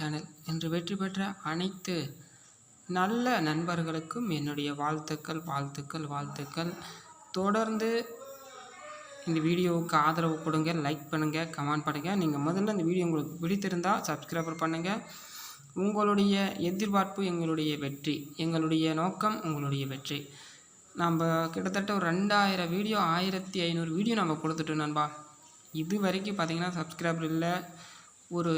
Channel என்று வெற்றி பெற்ற அனைத்து நல்ல நண்பர்களுக்கும் என்னுடைய வாழ்த்துக்கள். தொடர்ந்து இந்த வீடியோவுக்கு ஆதரவு கொடுங்க, லைக் பண்ணுங்கள், கமெண்ட் பண்ணுங்கள். நீங்கள் முதல்ல இந்த வீடியோ உங்களுக்கு பிடித்திருந்தால் சப்ஸ்கிரைபர் பண்ணுங்கள். உங்களுடைய எதிர்பார்ப்பு எங்களுடைய வெற்றி, எங்களுடைய நோக்கம் உங்களுடைய வெற்றி. நம்ம கிட்டத்தட்ட ஒரு 2000 வீடியோ 1500 வீடியோ நம்ம கொடுத்துட்டோம் நண்பா. இது வரைக்கும் பார்த்தீங்கன்னா சப்ஸ்கிரைபர் இல்லை. ஒரு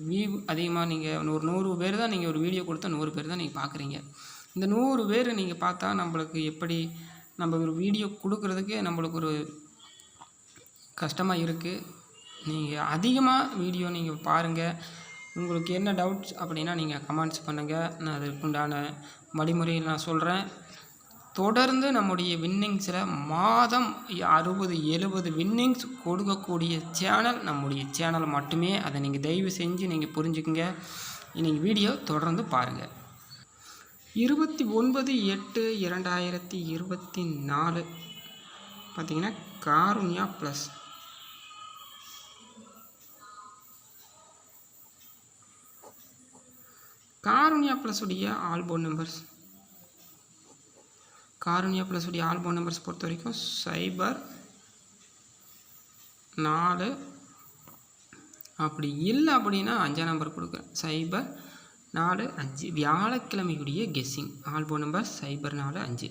வியூ அதிகமாக நீங்கள் ஒரு 100 பேர் தான் நீங்கள் ஒரு வீடியோ கொடுத்தா 100 பேர் தான் நீங்கள் பார்க்குறீங்க. இந்த 100 பேர் நீங்கள் பார்த்தா நம்மளுக்கு எப்படி நம்ம ஒரு வீடியோ கொடுக்குறதுக்கு நம்மளுக்கு ஒரு கஷ்டமாக இருக்குது. நீங்கள் அதிகமாக வீடியோ நீங்கள் பாருங்கள். உங்களுக்கு என்ன டவுட்ஸ் அப்படின்னா நீங்கள் கமெண்ட்ஸ் பண்ணுங்கள். நான் அதுக்குண்டான வழிமுறையில் நான் சொல்கிறேன். தொடர்ந்து நம்முடைய வின்னிங்ஸில் மாதம் 60-70 வின்னிங்ஸ் கொடுக்கக்கூடிய சேனல் நம்முடைய சேனல் மட்டுமே. அதை நீங்கள் தயவு செஞ்சு நீங்கள் புரிஞ்சுக்குங்க. இன்றைக்கி வீடியோ தொடர்ந்து பாருங்கள். 29/8/2024 பார்த்திங்கன்னா காருண்யா ப்ளஸ் உடைய ஆல்போன் நம்பர்ஸ் பொறுத்த வரைக்கும் 04 அப்படி இல்லை அப்படின்னா 5ஆம் நம்பர் கொடுக்குறேன். 04-5 வியாழக்கிழமைக்குரிய கெஸ்ஸிங் ஆல்போன் நம்பர் 04-5.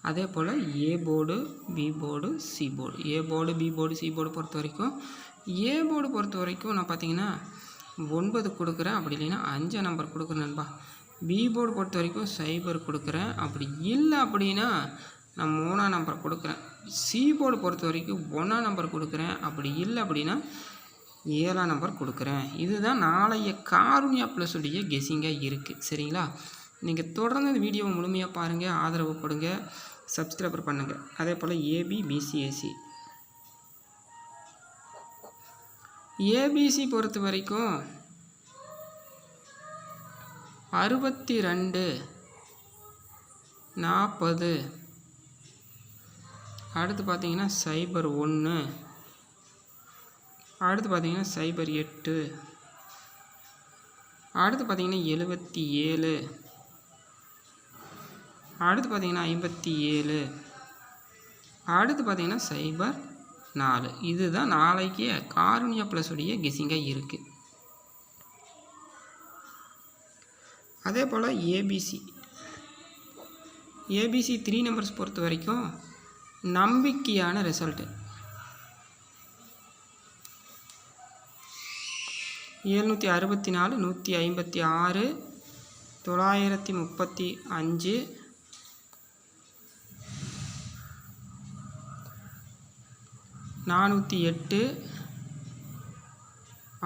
அதே போல் A board, B board, C board. A board, B board, C board பொறுத்த வரைக்கும் நான் பார்த்தீங்கன்னா 9 கொடுக்குறேன். அப்படி இல்லைன்னா 5ஆம் நம்பர் கொடுக்குறேன் நண்பா. பி போர்டு பொறுத்த வரைக்கும் 0 கொடுக்குறேன். அப்படி இல்லை அப்படின்னா நான் 3ஆம் நம்பர் கொடுக்குறேன். சி போர்டு பொறுத்த வரைக்கும் 1ஆம் நம்பர் கொடுக்குறேன். அப்படி இல்லை அப்படின்னா 7ஆம் நம்பர் கொடுக்குறேன். இதுதான் நாளைய காருண்யா ப்ளஸ் உடைய கெஸ்ஸிங்காக இருக்குது. சரிங்களா? நீங்கள் தொடர்ந்து இந்த வீடியோவை முழுமையாக பாருங்கள், ஆதரவு கொடுங்க, சப்ஸ்கிரைபர் பண்ணுங்கள். அதே போல் ஏபி, பிசி, ஏசி. ஏபிசி பொறுத்த வரைக்கும் 62-40. அடுத்து பார்த்தீங்கன்னா 01. அடுத்து பார்த்தீங்கன்னா 08. அடுத்து பார்த்தீங்கன்னா 77. அடுத்து பார்த்தீங்கன்னா 57. அடுத்து பார்த்தீங்கன்னா 04. இதுதான் நாளைக்கு காருண்யா ப்ளஸ் உடைய கெஸ்ஸிங்காக இருக்குது. அதே போல் ஏபிசி 3 நம்பர்ஸ் பொறுத்த வரைக்கும் நம்பிக்கையான ரிசல்ட்டு 764, 156, 935, 408.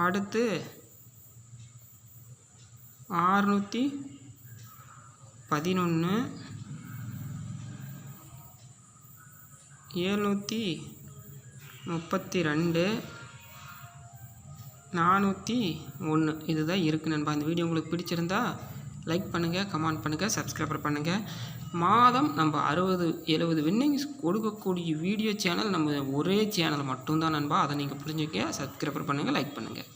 அடுத்து 611, 732, 401. இதுதான் இருக்குது நண்பா. இந்த வீடியோ உங்களுக்கு பிடிச்சிருந்தா லைக் பண்ணுங்கள், கமெண்ட் பண்ணுங்கள், சப்ஸ்கிரைபர் பண்ணுங்கள். மாதம் நம்ம 60-70 வின்னிங்ஸ் கொடுக்கக்கூடிய வீடியோ சேனல் நம்ம ஒரே சேனல் மட்டும்தான் நண்பா. அதை நீங்கள் புரிஞ்சுக்க சப்ஸ்கிரைபர் பண்ணுங்கள், லைக் பண்ணுங்கள்.